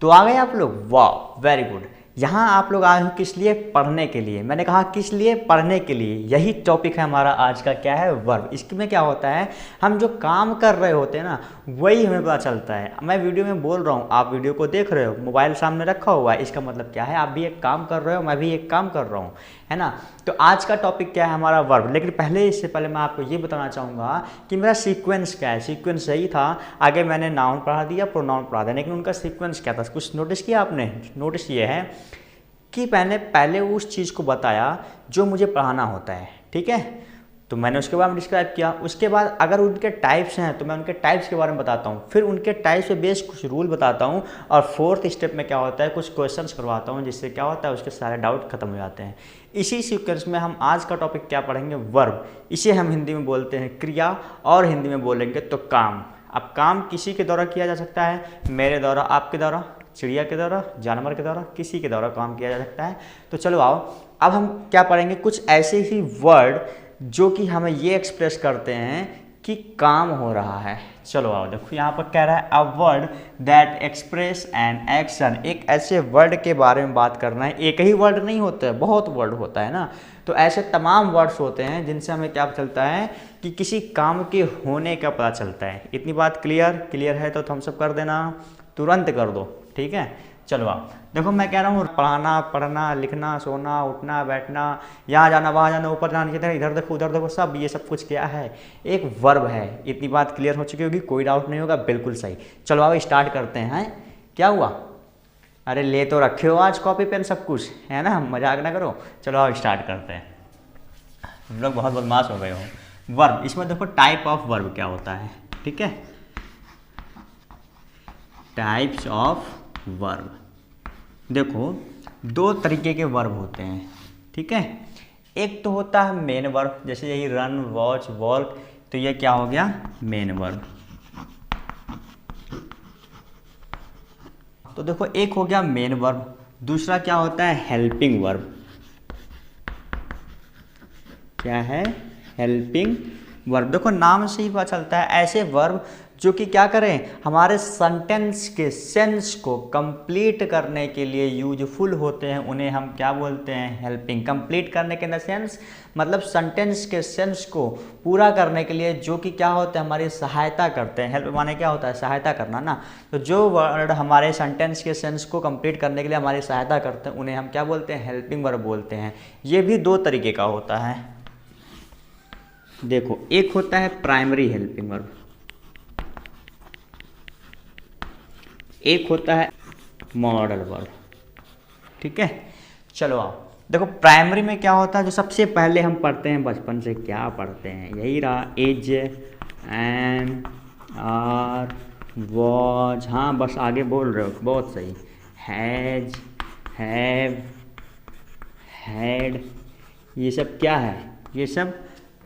तो आ गए आप लोग, वाह वेरी गुड। यहाँ आप लोग आए हो किस लिए? पढ़ने के लिए। मैंने कहा किस लिए? पढ़ने के लिए। यही टॉपिक है हमारा आज का, क्या है? वर्ब। इसमें क्या होता है, हम जो काम कर रहे होते हैं ना, वही हमें पता चलता है। मैं वीडियो में बोल रहा हूँ, आप वीडियो को देख रहे हो, मोबाइल सामने रखा हुआ है, इसका मतलब क्या है, आप भी एक काम कर रहे हो, मैं भी एक काम कर रहा हूँ, है ना। तो आज का टॉपिक क्या है हमारा? वर्ब। लेकिन इससे पहले मैं आपको ये बताना चाहूँगा कि मेरा सीक्वेंस क्या है। सीक्वेंस सही था, आगे मैंने नाउन पढ़ा दिया, प्रोनाउन पढ़ा दिया, लेकिन उनका सीक्वेंस क्या था, कुछ नोटिस किया आपने? नोटिस ये है कि मैंने पहले उस चीज़ को बताया जो मुझे पढ़ाना होता है, ठीक है, तो मैंने उसके बारे में डिस्क्राइब किया। उसके बाद अगर उनके टाइप्स हैं तो मैं उनके टाइप्स के बारे में बताता हूँ, फिर उनके टाइप्स पे बेस कुछ रूल बताता हूँ, और फोर्थ स्टेप में क्या होता है, कुछ क्वेश्चंस करवाता हूँ, जिससे क्या होता है उसके सारे डाउट खत्म हो जाते हैं। इसी सीक्वेंस में हम आज का टॉपिक क्या पढ़ेंगे? वर्ब। इसे हम हिंदी में बोलते हैं क्रिया, और हिंदी में बोलेंगे तो काम। अब काम किसी के द्वारा किया जा सकता है, मेरे द्वारा, आपके द्वारा, चिड़िया के द्वारा, जानवर के द्वारा, किसी के द्वारा काम किया जा सकता है। तो चलो आओ, अब हम क्या पढ़ेंगे, कुछ ऐसे ही वर्ड जो कि हमें ये एक्सप्रेस करते हैं कि काम हो रहा है। चलो आओ, देखो यहाँ पर कह रहा है a word that express an action. एक ऐसे वर्ड के बारे में बात करना है। एक ही वर्ड नहीं होता है, बहुत वर्ड होता है ना। तो ऐसे तमाम वर्ड्स होते हैं जिनसे हमें क्या चलता है कि किसी काम के होने का पता चलता है। इतनी बात क्लियर है तो हम सब कर देना, तुरंत कर दो, ठीक है। चलो आप देखो, मैं कह रहा हूँ पढ़ाना, पढ़ना, लिखना, सोना, उठना, बैठना, यहाँ जाना, वहाँ जाना, ऊपर जाना, नीचे, इधर देखो, उधर देखो, सब ये सब कुछ क्या है? एक वर्ब है। इतनी बात क्लियर हो चुकी होगी, कोई डाउट नहीं होगा, बिल्कुल सही। चलो अब स्टार्ट करते हैं। क्या हुआ? अरे ले तो रखे हो आज कॉपी पेन सब कुछ, है ना, मजाक ना करो। चलो अब स्टार्ट करते हैं। हम लोग बहुत बदमाश हो गए हो। वर्ब, इसमें देखो टाइप ऑफ वर्ब क्या होता है, ठीक है। टाइप्स ऑफ वर्ब, देखो दो तरीके के वर्ब होते हैं, ठीक है। एक तो होता है मेन वर्ब, जैसे यही रन, वॉच, वॉक, तो ये क्या हो गया? Main verb. तो देखो एक हो गया मेन वर्ब, दूसरा क्या होता है? Helping verb. क्या है? Helping verb. देखो नाम से ही पता चलता है, ऐसे वर्ब जो कि क्या करें, हमारे सेंटेंस के सेंस को कंप्लीट करने के लिए यूजफुल होते हैं, उन्हें हम क्या बोलते हैं? हेल्पिंग। कंप्लीट करने के द सेंस मतलब सेंटेंस के सेंस को पूरा करने के लिए जो कि क्या होता है, हमारी सहायता करते हैं। हेल्प माने क्या होता है? सहायता करना ना। तो जो वर्ड हमारे सेंटेंस के सेंस को कंप्लीट करने के लिए हमारी सहायता करते हैं, उन्हें हम क्या बोलते हैं? हेल्पिंग वर्ब बोलते हैं। ये भी दो तरीके का होता है। देखो एक होता है प्राइमरी हेल्पिंग वर्ब, एक होता है मॉडल वर्ब, ठीक है। चलो आओ देखो, प्राइमरी में क्या होता है, जो सबसे पहले हम पढ़ते हैं बचपन से, क्या पढ़ते हैं? यही रहा, इज, एन, आर, वॉज, हाँ बस आगे बोल रहे हो, बहुत सही। हैज, हैव, हैड, ये सब क्या है? ये सब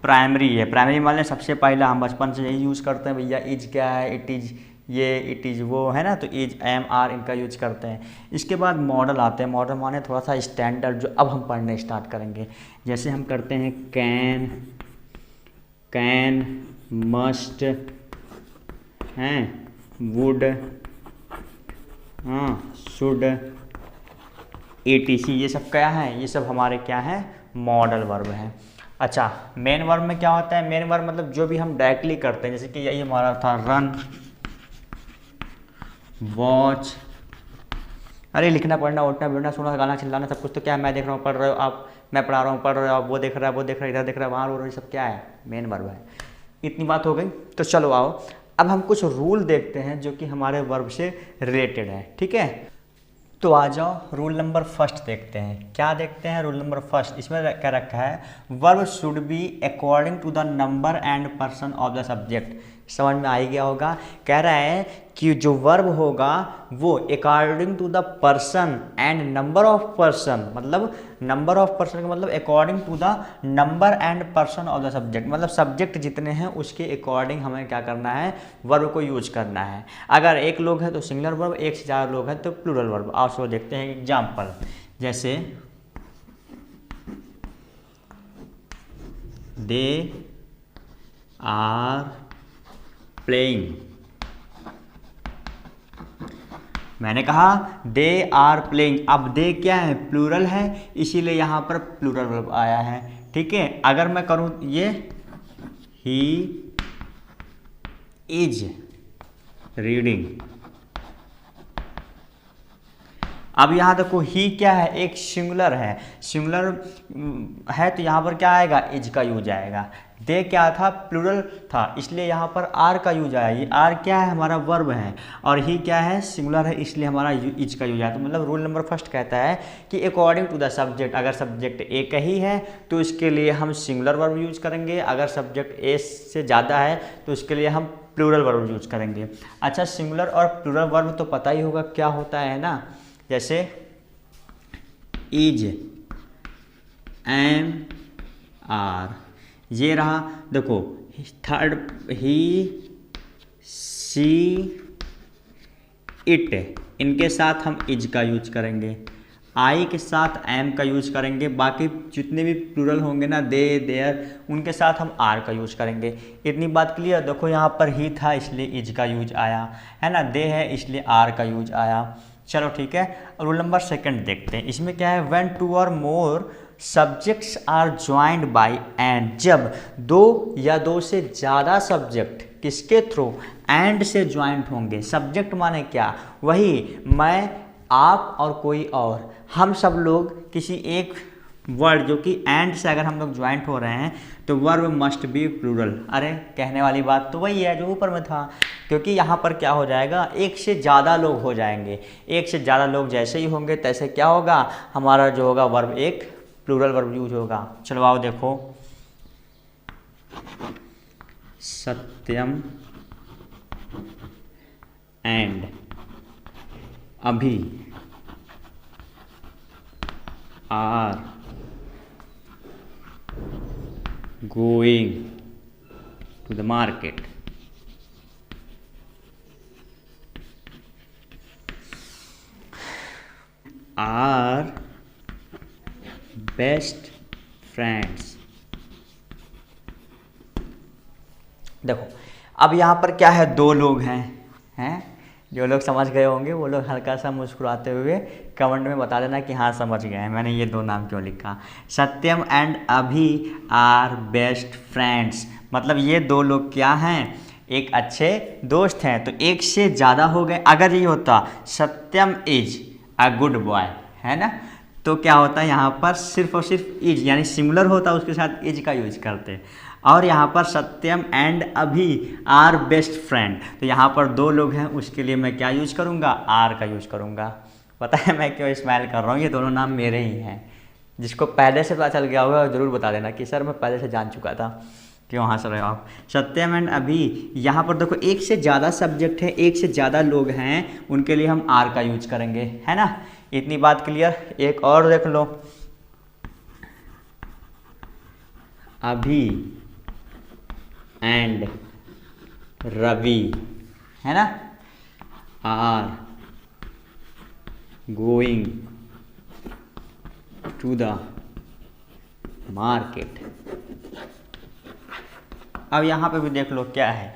प्राइमरी है। प्राइमरी वाले सबसे पहले हम बचपन से यही यूज़ करते हैं भैया। इज क्या है? इट इज़ ये, इट इज़ वो, है ना। तो इज, एम, आर इनका यूज करते हैं। इसके बाद मॉडल आते हैं। मॉडल माने थोड़ा सा स्टैंडर्ड, जो अब हम पढ़ने स्टार्ट करेंगे। जैसे हम करते हैं कैन, कैन, मस्ट, हैं, वुड, हाँ, शुड, etc, ये सब क्या है? ये सब हमारे क्या है? मॉडल वर्ब है। अच्छा, मेन वर्ब में क्या होता है? मेन वर्ब मतलब जो भी हम डायरेक्टली करते हैं, जैसे कि यही हमारा था रन, वॉच, अरे लिखना, पढ़ना, उठना, बैठना, सोना, गाना, चिल्लाना, सब कुछ तो क्या है? मैं देख रहा हूँ, पढ़ रहे हो आप, मैं पढ़ा रहा हूँ, पढ़ रहे हो आप, वो देख रहा है, वो देख रहा है, इधर देख रहा है, वहाँ रो रहा है, सब क्या है? मेन वर्ब है। इतनी बात हो गई। तो चलो आओ, अब हम कुछ रूल देखते हैं जो कि हमारे वर्ब से रिलेटेड है, ठीक है। तो आ जाओ, रूल नंबर फर्स्ट देखते हैं। क्या देखते हैं? रूल नंबर फर्स्ट, इसमें क्या रखा है? Verb should be according to the number and person of the subject. समझ में आ ही गया होगा। कह रहा है कि जो वर्ब होगा वो according to the person and number of person, मतलब नंबर ऑफ पर्सन का मतलब according to the number and person of the subject, मतलब सब्जेक्ट जितने हैं उसके अकॉर्डिंग हमें क्या करना है? वर्ब को यूज करना है। अगर एक लोग हैं तो सिंगुलर वर्ब, एक से ज़्यादा लोग हैं तो प्लूरल वर्ब। आप सब देखते हैं एग्जाम्पल, जैसे दे आर प्लेइंग, मैंने कहा दे आर प्लेइंग, अब दे क्या है, प्लूरल है, इसीलिए यहाँ पर प्लूरल वर्ब आया है। ठीक है, अगर मैं करूँ ये ही इज रीडिंग, अब यहाँ देखो ही क्या है, एक सिंगुलर है, सिंगुलर है तो यहाँ पर क्या आएगा, इज का यूज आएगा। दे क्या था, प्लूरल था, इसलिए यहाँ पर आर का यूज आया। ये आर क्या है, हमारा वर्ब है, और ही क्या है, सिंगुलर है, इसलिए हमारा इज का यूज आया। तो मतलब रूल नंबर फर्स्ट कहता है कि अकॉर्डिंग टू द सब्जेक्ट, अगर सब्जेक्ट एक ही है तो इसके लिए हम सिंगुलर वर्ब यूज करेंगे, अगर सब्जेक्ट ए से ज़्यादा है तो उसके लिए हम प्लूरल वर्ब यूज करेंगे। अच्छा, सिंगुलर और प्लूरल वर्ब तो पता ही होगा क्या होता है ना, जैसे इज, एम, आर, ये रहा। देखो थर्ड ही, सी, इट, इनके साथ हम इज का यूज करेंगे, आई के साथ एम का यूज करेंगे, बाकी जितने भी प्लूरल होंगे ना, दे, देयर, उनके साथ हम आर का यूज करेंगे। इतनी बात क्लियर। देखो यहाँ पर ही था इसलिए इज का यूज आया है ना, दे है इसलिए आर का यूज आया। चलो ठीक है, रूल नंबर सेकंड देखते हैं। इसमें क्या है, when two or more subjects are joined by and, जब दो या दो से ज़्यादा सब्जेक्ट किसके थ्रू, एंड से ज्वाइंट होंगे। सब्जेक्ट माने क्या, वही मैं, आप और कोई और, हम सब लोग किसी एक वर्ड जो कि एंड से अगर हम लोग ज्वाइंट हो रहे हैं तो वर्ब मस्ट बी प्लूरल। अरे कहने वाली बात तो वही है जो ऊपर में था, क्योंकि यहाँ पर क्या हो जाएगा, एक से ज़्यादा लोग हो जाएंगे। एक से ज़्यादा लोग जैसे ही होंगे तैसे क्या होगा, हमारा जो होगा वर्ब एक प्लूरल वर्ब यूज होगा। चलो आओ देखो, सत्यम एंड अभी are going to the market। are best friends। देखो अब यहाँ पर क्या है, दो लोग हैं। जो लोग समझ गए होंगे वो लोग हल्का सा मुस्कुराते हुए कमेंट में बता देना कि हाँ समझ गए हैं मैंने ये दो नाम क्यों लिखा। सत्यम एंड अभी आर बेस्ट फ्रेंड्स, मतलब ये दो लोग क्या हैं, एक अच्छे दोस्त हैं। तो एक से ज़्यादा हो गए, अगर ये होता सत्यम इज अ गुड बॉय, है ना, तो क्या होता है यहाँ पर सिर्फ और सिर्फ इज, यानी सिमिलर होता उसके साथ इज का यूज करते। और यहाँ पर सत्यम एंड अभी आर बेस्ट फ्रेंड, तो यहाँ पर दो लोग हैं, उसके लिए मैं क्या यूज करूँगा, आर का यूज करूँगा। पता है मैं क्यों स्माइल कर रहा हूँ, ये दोनों नाम मेरे ही हैं। जिसको पहले से पता चल गया होगा ज़रूर बता देना कि सर मैं पहले से जान चुका था। क्यों हंस रहे हो आप। सत्यम एंड अभी, यहाँ पर देखो एक से ज़्यादा सब्जेक्ट है, एक से ज़्यादा लोग हैं, उनके लिए हम आर का यूज करेंगे, है ना। इतनी बात क्लियर। एक और देख लो, अभी एंड रवि, है ना, are going to the market. अब यहाँ पे भी देख लो क्या है,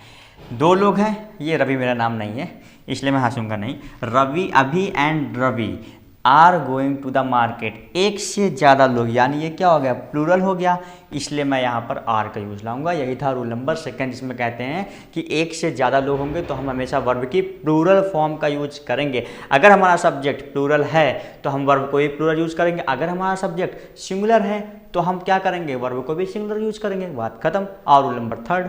दो लोग हैं, ये रवि मेरा नाम नहीं है इसलिए मैं हंसूंगा नहीं। रवि, अभी and Ravi are going to the market, एक से ज़्यादा लोग, यानी ये क्या हो गया, प्लूरल हो गया, इसलिए मैं यहाँ पर आर का यूज लाऊंगा। यही था रूल नंबर सेकंड, जिसमें कहते हैं कि एक से ज़्यादा लोग होंगे तो हम हमेशा वर्ब की प्लूरल फॉर्म का यूज करेंगे। अगर हमारा सब्जेक्ट प्लूरल है तो हम वर्ब को भी प्लूरल यूज करेंगे, अगर हमारा सब्जेक्ट सिंगुलर है तो हम क्या करेंगे, वर्ब को भी सिंगुलर यूज करेंगे, बात खत्म। और रूल नंबर थर्ड,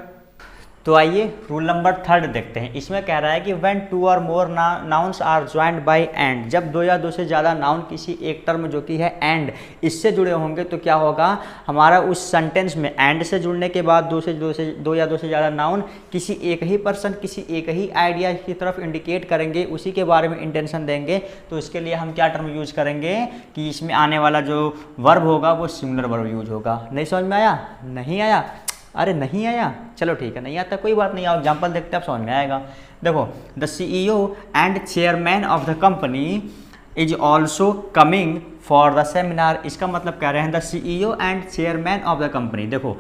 तो आइए रूल नंबर थर्ड देखते हैं। इसमें कह रहा है कि when two or more nouns are joined by and, जब दो या दो से ज़्यादा नाउन किसी एक टर्म जो कि है एंड, इससे जुड़े होंगे तो क्या होगा, हमारा उस सेंटेंस में एंड से जुड़ने के बाद दो या दो से ज़्यादा नाउन किसी एक ही पर्सन, किसी एक ही आइडिया की तरफ इंडिकेट करेंगे, उसी के बारे में इंटेंशन देंगे। तो इसके लिए हम क्या टर्म यूज करेंगे कि इसमें आने वाला जो वर्ब होगा वो सिंगुलर वर्ब यूज होगा। नहीं समझ में आया, नहीं आया, अरे नहीं आया, चलो ठीक है, नहीं आता कोई बात नहीं, आओ एग्जाम्पल देखते हैं, अब समझ में आएगा। देखो, the CEO and chairman of the company is also coming for the seminar. इसका मतलब कह रहे हैं the CEO and chairman of the company. देखो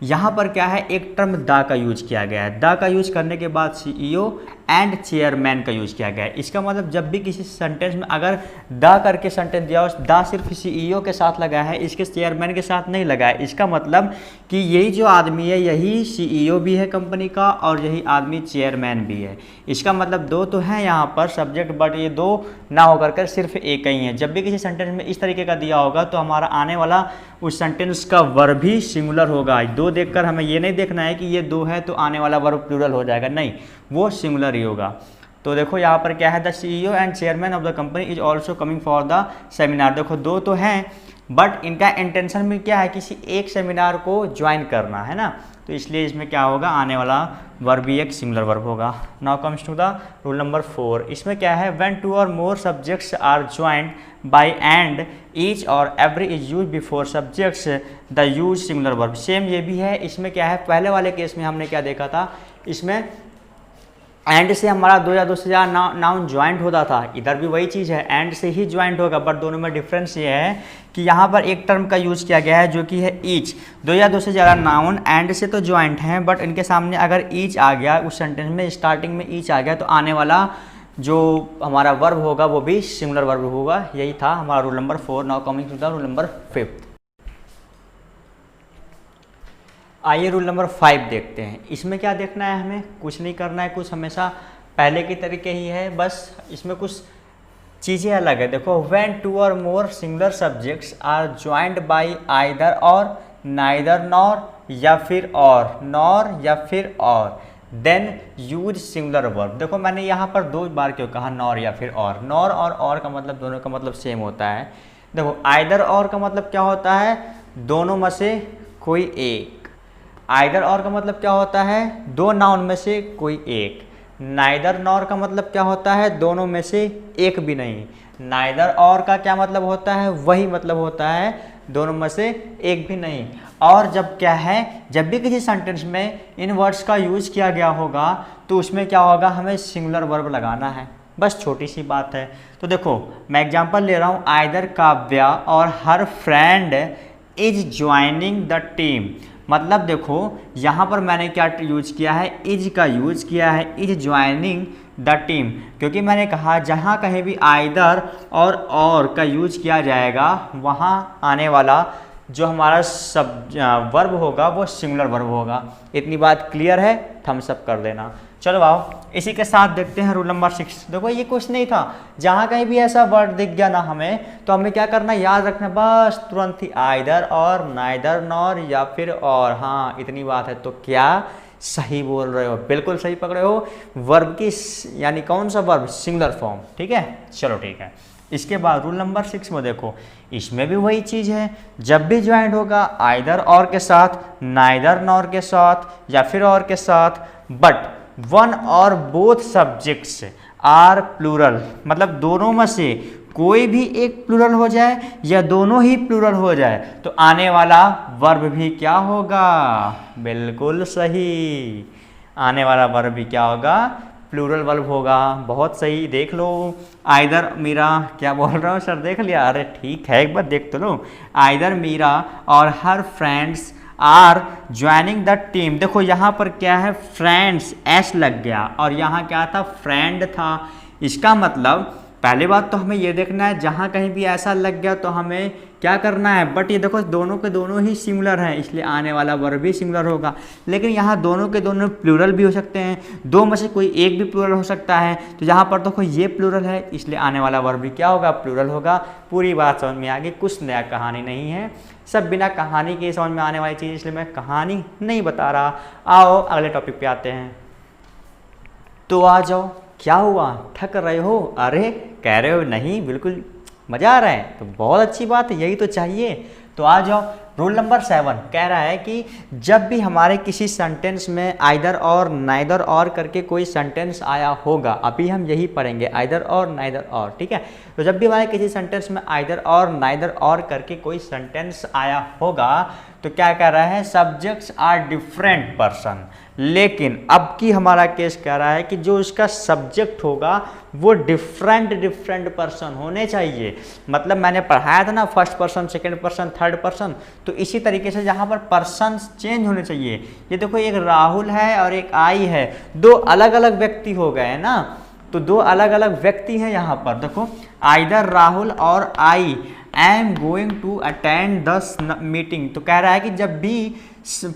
यहाँ पर क्या है, एक टर्म द का यूज किया गया है। द का यूज करने के बाद CEO एंड चेयरमैन का यूज किया गया है। इसका मतलब जब भी किसी सेंटेंस में अगर द करके सेंटेंस दिया हो, द सिर्फ CEO के साथ लगा है, इसके चेयरमैन के साथ नहीं लगा है। इसका मतलब कि यही जो आदमी है यही CEO भी है कंपनी का और यही आदमी चेयरमैन भी है। इसका मतलब दो तो हैं यहाँ पर सब्जेक्ट, बट ये दो ना होकर कर सिर्फ एक ही है। जब भी किसी सेंटेंस में इस तरीके का दिया होगा तो हमारा आने वाला उस सेंटेंस का वर्ब भी सिंगुलर होगा। दो देखकर हमें ये नहीं देखना है कि ये दो है तो आने वाला वर्ब प्लूरल हो जाएगा, नहीं, वो सिंगुलर ही होगा। तो देखो यहाँ पर क्या है, the CEO and chairman of the company is also coming for the seminar. देखो दो तो हैं बट इनका इंटेंशन में क्या है, किसी एक सेमिनार को ज्वाइन करना है ना, तो इसलिए इसमें क्या होगा, आने वाला वर्ब भी एक सिंगुलर वर्ब होगा। Now comes to the rule number 4। इसमें क्या है, when two or more subjects are joined by and each or every is use before subjects the use singular verb. Same ये भी है। इसमें क्या है, पहले वाले केस में हमने क्या देखा था, इसमें एंड से हमारा दो या दो से ज़्यादा नाउन ज्वाइंट होता था, इधर भी वही चीज़ है, एंड से ही ज्वाइंट होगा, बट दोनों में डिफरेंस ये है कि यहाँ पर एक टर्म का यूज़ किया गया है जो कि है ईच। दो या दो से ज़्यादा नाउन एंड से तो ज्वाइंट हैं, बट इनके सामने अगर ईच आ गया उस सेंटेंस में, स्टार्टिंग में ईच आ गया तो आने वाला जो हमारा वर्ब होगा वो भी सिंगुलर वर्ब होगा। यही था हमारा rule number 4। Now coming to the rule number 5। आइए रूल नंबर 5 देखते हैं। इसमें क्या देखना है, हमें कुछ नहीं करना है, कुछ हमेशा पहले की तरीके ही है, बस इसमें कुछ चीज़ें अलग है। देखो, when two or more singular subjects are joined by either or, neither nor या फिर और, नॉर या फिर और, देन यूज सिंगुलर वर्ब। देखो मैंने यहाँ पर 2 बार क्यों कहा नॉर या फिर और। नॉर और का मतलब दोनों का मतलब सेम होता है। देखो आइदर और का मतलब क्या होता है, दोनों में से कोई एक। आइदर और का मतलब क्या होता है, दो नाउन में से कोई एक। नाइदर नॉर का मतलब क्या होता है, दोनों में से एक भी नहीं। नाइदर और का क्या मतलब होता है, वही मतलब होता है, दोनों में से एक भी नहीं। और जब क्या है, जब भी किसी सेंटेंस में इन वर्ड्स का यूज किया गया होगा तो उसमें क्या होगा, हमें सिंगुलर वर्ब लगाना है, बस छोटी सी बात है। तो देखो मैं एग्जांपल ले रहा हूँ, आइदर काव्या और हर friend is joining the team. मतलब देखो यहाँ पर मैंने क्या यूज किया है, इज का यूज किया है, इज ज्वाइनिंग द टीम, क्योंकि मैंने कहा जहाँ कहीं भी आइदर और का यूज किया जाएगा वहाँ आने वाला जो हमारा सब वर्ब होगा वो सिंगुलर वर्ब होगा। इतनी बात क्लियर है, थम्स अप कर देना। चलो आओ इसी के साथ देखते हैं रूल नंबर 6। देखो ये कुछ नहीं था, जहाँ कहीं भी ऐसा वर्ड दिख गया ना हमें, तो हमें क्या करना, याद रखना, बस तुरंत ही आइदर और, नाइदर नॉर या फिर और। हाँ इतनी बात है। तो क्या सही बोल रहे हो, बिल्कुल सही पकड़े हो। वर्ब की यानी कौन सा वर्ब, सिंगुलर फॉर्म। ठीक है, चलो ठीक है। इसके बाद रूल नंबर 6 में देखो, इसमें भी वही चीज़ है, जब भी ज्वाइंट होगा आइदर और के साथ, नाइदर नॉर के साथ या फिर और के साथ, बट वन और बोथ सब्जेक्ट्स आर प्लूरल, मतलब दोनों में से कोई भी एक प्लूरल हो जाए या दोनों ही प्लूरल हो जाए तो आने वाला वर्ब भी क्या होगा, बिल्कुल सही, आने वाला वर्ब भी क्या होगा, प्लूरल वर्ब होगा। बहुत सही, देख लो। आइदर मीरा, क्या बोल रहा हूँ सर, देख लिया, अरे ठीक है एक बार देख तो लो। Either Meera or her friends are joining the team. देखो यहाँ पर क्या है, फ्रेंड्स एस लग गया और यहाँ क्या था, फ्रेंड था। इसका मतलब पहली बात तो हमें ये देखना है, जहाँ कहीं भी ऐसा लग गया तो हमें क्या करना है, बट ये देखो दोनों के दोनों ही सिमिलर हैं इसलिए आने वाला वर्ब भी सिमिलर होगा। लेकिन यहाँ दोनों के दोनों प्लूरल भी हो सकते हैं, दो में से कोई एक भी प्लूरल हो सकता है। तो यहाँ पर देखो ये प्लूरल है इसलिए आने वाला वर्ब भी क्या होगा, प्लूरल होगा। पूरी बात समझ में आ गई, कुछ नया कहानी नहीं है, सब बिना कहानी के समझ में आने वाली चीज़, इसलिए मैं कहानी नहीं बता रहा। आओ अगले टॉपिक पे आते हैं। तो आ जाओ, क्या हुआ, थक रहे हो, अरे कह रहे हो नहीं, बिल्कुल मज़ा आ रहा है, तो बहुत अच्छी बात है, यही तो चाहिए। तो आ जाओ, रूल नंबर 7 कह रहा है कि जब भी हमारे किसी सेंटेंस में आइदर और, नाइदर और करके कोई सेंटेंस आया होगा, अभी हम यही पढ़ेंगे, आइदर और, नाइदर और, ठीक है। तो जब भी हमारे किसी सेंटेंस में आइदर और, नाइदर और करके कोई सेंटेंस आया होगा तो क्या कह रहा है, सब्जेक्ट्स आर डिफरेंट पर्सन। लेकिन अब की हमारा केस कह रहा है कि जो इसका सब्जेक्ट होगा वो डिफरेंट पर्सन होने चाहिए। मतलब मैंने पढ़ाया था ना first person, second person, third person, तो इसी तरीके से यहाँ पर पर्सन चेंज होने चाहिए। ये देखो एक राहुल है और एक आई है, दो अलग अलग व्यक्ति हो गए ना, तो दो अलग अलग व्यक्ति हैं यहाँ पर। देखो either Rahul or I am going to attend the meeting, तो कह रहा है कि जब भी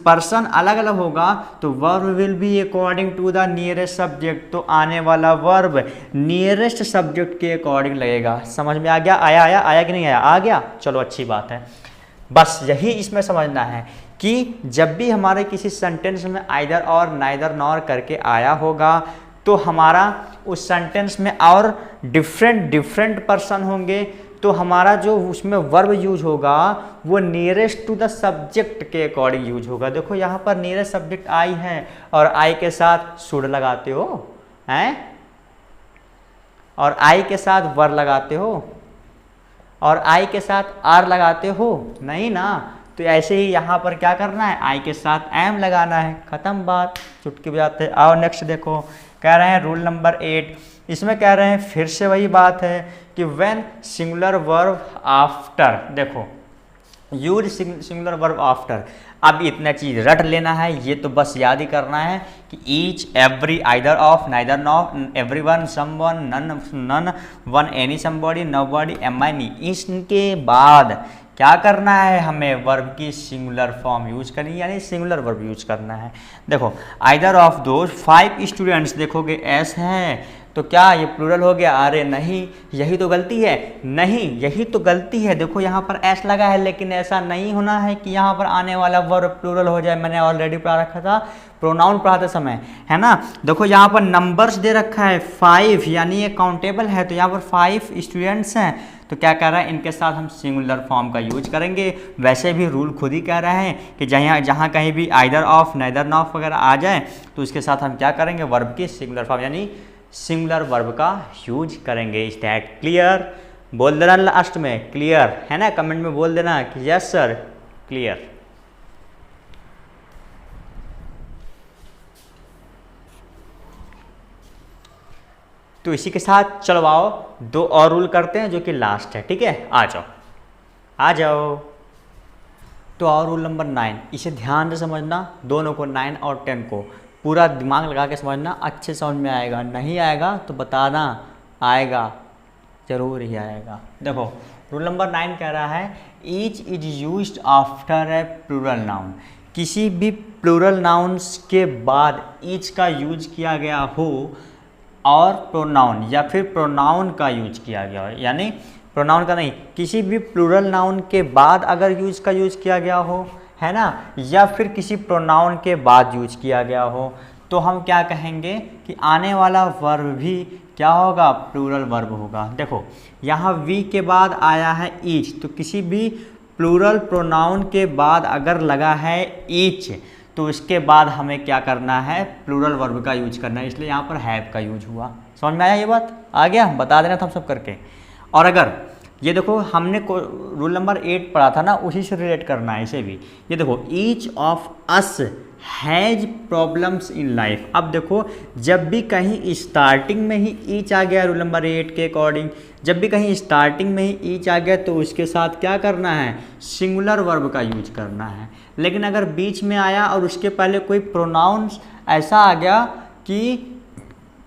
पर्सन अलग अलग होगा तो verb will be according to the nearest subject, तो आने वाला वर्ब नियरेस्ट सब्जेक्ट के अकॉर्डिंग लगेगा। समझ में आ गया? आया कि नहीं आया? आ गया, चलो अच्छी बात है। बस यही इसमें समझना है कि जब भी हमारे किसी सेंटेंस में आइदर और नाइदर नॉर करके आया होगा तो हमारा उस सेंटेंस में और डिफरेंट पर्सन होंगे, तो हमारा जो उसमें वर्ब यूज होगा वो नियरेस्ट टू द सब्जेक्ट के अकॉर्डिंग यूज होगा। देखो यहाँ पर नियरेस्ट सब्जेक्ट आई है और आई के साथ शुड लगाते हो हैं, और आई के साथ वर लगाते हो, और आई के साथ आर लगाते हो नहीं ना। तो ऐसे ही यहाँ पर क्या करना है, आई के साथ एम लगाना है, खत्म बात, चुटकी बजाते हैं। आओ नेक्स्ट देखो, कह रहे हैं रूल नंबर 8, इसमें कह रहे हैं फिर से वही बात है कि व्हेन सिंगुलर वर्ब आफ्टर, देखो यूज सिंगुलर वर्ब आफ्टर। अब इतना चीज रट लेना है, ये तो बस याद ही करना है कि each, every, either of, neither not, everyone, someone, none one, any, somebody, nobody, any, इसके बाद क्या करना है, हमें वर्ब की सिंगुलर फॉर्म यूज करनी है, यानी सिंगुलर वर्ब यूज करना है। देखो आइदर ऑफ दोज 5 स्टूडेंट्स, देखोगे एस है तो क्या ये प्लूरल हो गया? अरे नहीं, यही तो गलती है, नहीं यही तो गलती है। देखो यहाँ पर एस लगा है, लेकिन ऐसा नहीं होना है कि यहाँ पर आने वाला वर्ब प्लूरल हो जाए। मैंने ऑलरेडी पढ़ा रखा था प्रोनाउन पढ़ाते समय, है ना। देखो यहाँ पर नंबर्स दे रखा है 5, यानी ये काउंटेबल है, तो यहाँ पर 5 स्टूडेंट्स हैं, तो क्या कह रहा है, इनके साथ हम सिंगुलर फॉर्म का यूज करेंगे। वैसे भी रूल खुद ही कह रहे हैं कि जहाँ कहीं भी आइदर ऑफ, नाइदर नॉफ वगैरह आ जाए तो उसके साथ हम क्या करेंगे, वर्ब की सिंगुलर फॉर्म यानी सिंगुलर वर्ब का यूज करेंगे। Is that clear? बोल देना लास्ट में क्लियर, है ना, कमेंट में बोल देना कि यस सर क्लियर। तो इसी के साथ चलो आओ 2 और रूल करते हैं जो कि लास्ट है, ठीक है, आ जाओ। तो और रूल नंबर 9, इसे ध्यान से समझना, दोनों को 9 और 10 को पूरा दिमाग लगा के समझना, अच्छे समझ में आएगा। नहीं आएगा तो बताना, आएगा जरूर ही आएगा। देखो रूल नंबर 9 कह रहा है each is used after a plural noun, किसी भी प्लूरल नाउन्स के बाद ईच का यूज किया गया हो और प्रोनाउन या फिर प्रोनाउन का यूज किया गया हो, यानी प्रोनाउन का नहीं, किसी भी प्लूरल नाउन के बाद अगर यूज का यूज किया गया हो, है ना, या फिर किसी प्रोनाउन के बाद यूज किया गया हो, तो हम क्या कहेंगे कि आने वाला वर्ब भी क्या होगा, प्लूरल वर्ब होगा। देखो यहाँ वी के बाद आया है ईच, तो किसी भी प्लूरल प्रोनाउन के बाद अगर लगा है ईच तो इसके बाद हमें क्या करना है, प्लूरल वर्ब का यूज करना है, इसलिए यहाँ पर हैव का यूज हुआ। समझ में आया ये बात? आ गया? बता देना था हम सब करके। और अगर ये देखो हमने रूल नंबर 8 पढ़ा था ना, उसी से रिलेट करना है इसे भी। ये देखो each of us has problems in life. अब देखो जब भी कहीं स्टार्टिंग में ही ईच आ गया रूल नंबर 8 के अकॉर्डिंग, जब भी कहीं स्टार्टिंग में ही ईच आ गया तो उसके साथ क्या करना है, सिंगुलर वर्ब का यूज करना है। लेकिन अगर बीच में आया और उसके पहले कोई प्रोनाउंस ऐसा आ गया कि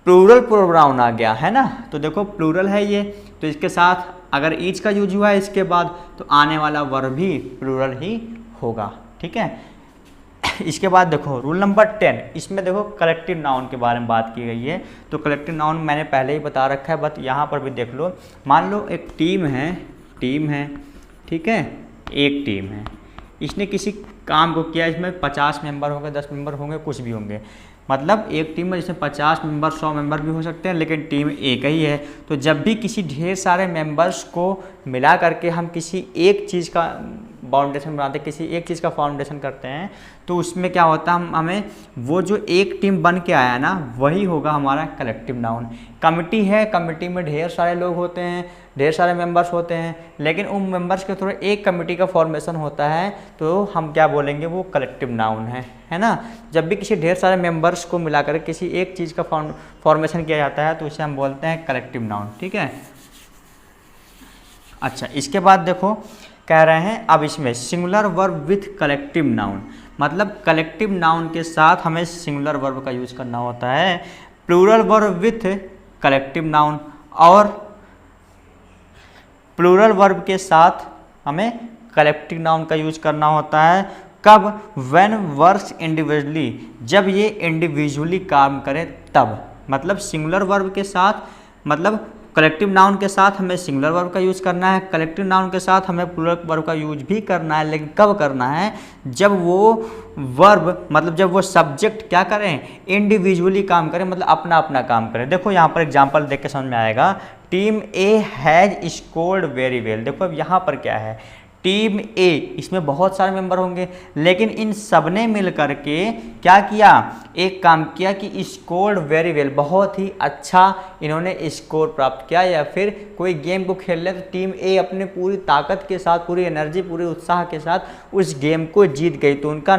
प्लूरल प्रोनाउन आ गया, है ना, तो देखो प्लूरल है ये, तो इसके साथ अगर ईच का यूज हुआ है इसके बाद तो आने वाला वर्ब भी प्लूरल ही होगा, ठीक है। इसके बाद देखो रूल नंबर 10, इसमें देखो कलेक्टिव नाउन के बारे में बात की गई है। तो कलेक्टिव नाउन मैंने पहले ही बता रखा है, बट यहाँ पर भी देख लो। मान लो एक टीम है, ठीक है, एक टीम है, इसने किसी काम को किया, इसमें 50 मेंबर होंगे, 10 मेंबर होंगे, कुछ भी होंगे, मतलब एक टीम में जिसमें 50 मेंबर 100 मेंबर भी हो सकते हैं, लेकिन टीम एक ही है। तो जब भी किसी ढेर सारे मेंबर्स को मिला करके हम किसी एक चीज़ का फाउंडेशन बनाते हैं, किसी एक चीज़ का फाउंडेशन करते हैं, तो उसमें क्या होता है, हमें वो जो एक टीम बन के आया ना वही होगा हमारा कलेक्टिव नाउन। कमिटी है, कमिटी में ढेर सारे लोग होते हैं, ढेर सारे मेंबर्स होते हैं, लेकिन उन मेंबर्स के थ्रू एक कमेटी का फॉर्मेशन होता है, तो हम क्या बोलेंगे, वो कलेक्टिव नाउन है ना। जब भी किसी ढेर सारे मेंबर्स को मिलाकर किसी एक चीज़ का फॉर्मेशन किया जाता है तो उसे हम बोलते हैं कलेक्टिव नाउन, ठीक है। अच्छा, इसके बाद देखो कह रहे हैं अब इसमें singular verb with collective noun, मतलब कलेक्टिव नाउन के साथ हमें सिंगुलर वर्ब का यूज करना होता है, plural verb with collective noun, और प्लूरल वर्ब के साथ हमें कलेक्टिव नाउन का यूज करना होता है। कब? व्हेन वर्क्स इंडिविजुअली, जब ये इंडिविजुअली काम करे तब, मतलब सिंगुलर वर्ब के साथ, मतलब कलेक्टिव नाउन के साथ हमें सिंगुलर वर्ब का यूज करना है, कलेक्टिव नाउन के साथ हमें प्लूरल वर्ब का यूज भी करना है, लेकिन कब करना है? जब वो वर्ब, मतलब जब वो सब्जेक्ट क्या करें, इंडिविजुअली काम करें, मतलब अपना अपना काम करें। देखो यहाँ पर एग्जांपल देख के समझ में आएगा, team A has scored very well. देखो अब यहाँ पर क्या है, टीम ए, इसमें बहुत सारे मेंबर होंगे, लेकिन इन सब ने मिल करके क्या किया, एक काम किया कि स्कोर्ड वेरी वेल, बहुत ही अच्छा इन्होंने स्कोर प्राप्त किया। या फिर कोई गेम को खेल ले तो टीम ए अपने पूरी ताकत के साथ, पूरी एनर्जी, पूरे उत्साह के साथ उस गेम को जीत गई, तो उनका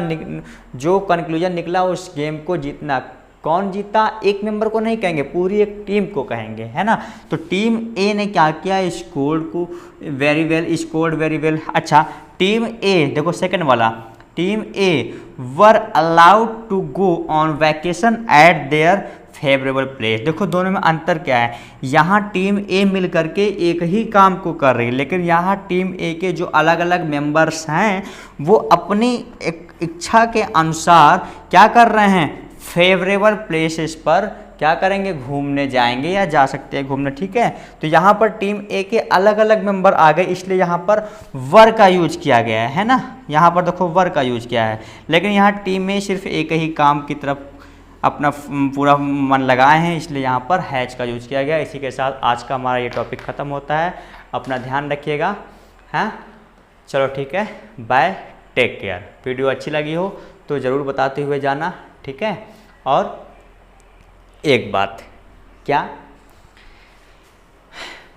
जो कंक्लूजन निकला उस गेम को जीतना, कौन जीता, एक मेंबर को नहीं कहेंगे, पूरी एक टीम को कहेंगे, है ना। तो टीम ए ने क्या किया, स्कोर्ड को very well, scored very well. अच्छा, टीम ए, देखो सेकंड वाला, team A were allowed to go on vacation at their favourable place. देखो दोनों में अंतर क्या है, यहाँ टीम ए मिल करके एक ही काम को कर रही है, लेकिन यहाँ टीम ए के जो अलग अलग मेंबर्स हैं वो अपनी इच्छा के अनुसार क्या कर रहे हैं, फेवरेबल प्लेसेस पर क्या करेंगे, घूमने जाएंगे या जा सकते हैं घूमने, ठीक है। तो यहाँ पर टीम ए के अलग अलग मेंबर आ गए, इसलिए यहाँ पर वर का यूज किया गया है ना, यहाँ पर देखो वर का यूज किया है, लेकिन यहाँ टीम में सिर्फ एक ही काम की तरफ अपना पूरा मन लगाए हैं, इसलिए यहाँ पर हैज का यूज किया गया। इसी के साथ आज का हमारा ये टॉपिक ख़त्म होता है, अपना ध्यान रखिएगा, हाँ चलो ठीक है, बाय, टेक केयर। वीडियो अच्छी लगी हो तो ज़रूर बताते हुए जाना, ठीक है। और एक बात, क्या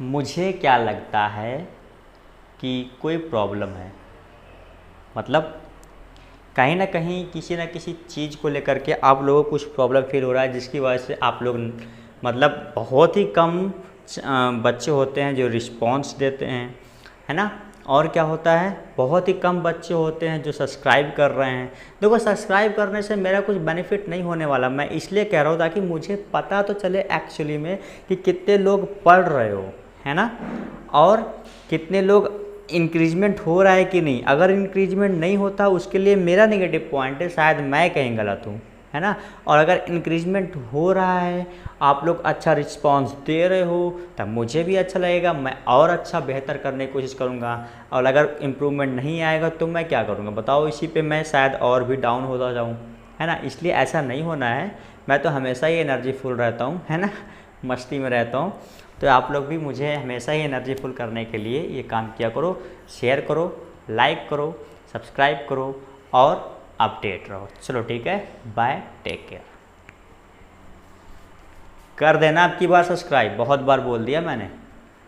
मुझे क्या लगता है कि कोई प्रॉब्लम है, मतलब कहीं ना कहीं किसी न किसी चीज़ को लेकर के आप लोगों को कुछ प्रॉब्लम फील हो रहा है, जिसकी वजह से आप लोग, मतलब बहुत ही कम बच्चे होते हैं जो रिस्पॉन्स देते हैं, है ना। और क्या होता है, बहुत ही कम बच्चे होते हैं जो सब्सक्राइब कर रहे हैं। देखो सब्सक्राइब करने से मेरा कुछ बेनिफिट नहीं होने वाला, मैं इसलिए कह रहा हूँ ताकि मुझे पता तो चले एक्चुअली में कि कितने लोग पढ़ रहे हो, है ना, और कितने लोग इंक्रीजमेंट हो रहा है कि नहीं। अगर इंक्रीजमेंट नहीं होता उसके लिए मेरा नेगेटिव पॉइंट है, शायद मैं कहीं गलत हूँ, है ना। और अगर इंक्रीजमेंट हो रहा है, आप लोग अच्छा रिस्पांस दे रहे हो, तब मुझे भी अच्छा लगेगा, मैं और अच्छा बेहतर करने की कोशिश करूँगा। और अगर इम्प्रूवमेंट नहीं आएगा तो मैं क्या करूँगा बताओ, इसी पे मैं शायद और भी डाउन होता जाऊँ, है ना। इसलिए ऐसा नहीं होना है, मैं तो हमेशा ही एनर्जीफुल रहता हूँ, है ना, मस्ती में रहता हूँ। तो आप लोग भी मुझे हमेशा ही एनर्जीफुल करने के लिए ये काम किया करो, शेयर करो, लाइक करो, सब्सक्राइब करो और अपडेट रहो। चलो ठीक है, बाय, टेक केयर। कर देना अब की बार सब्सक्राइब, बहुत बार बोल दिया मैंने।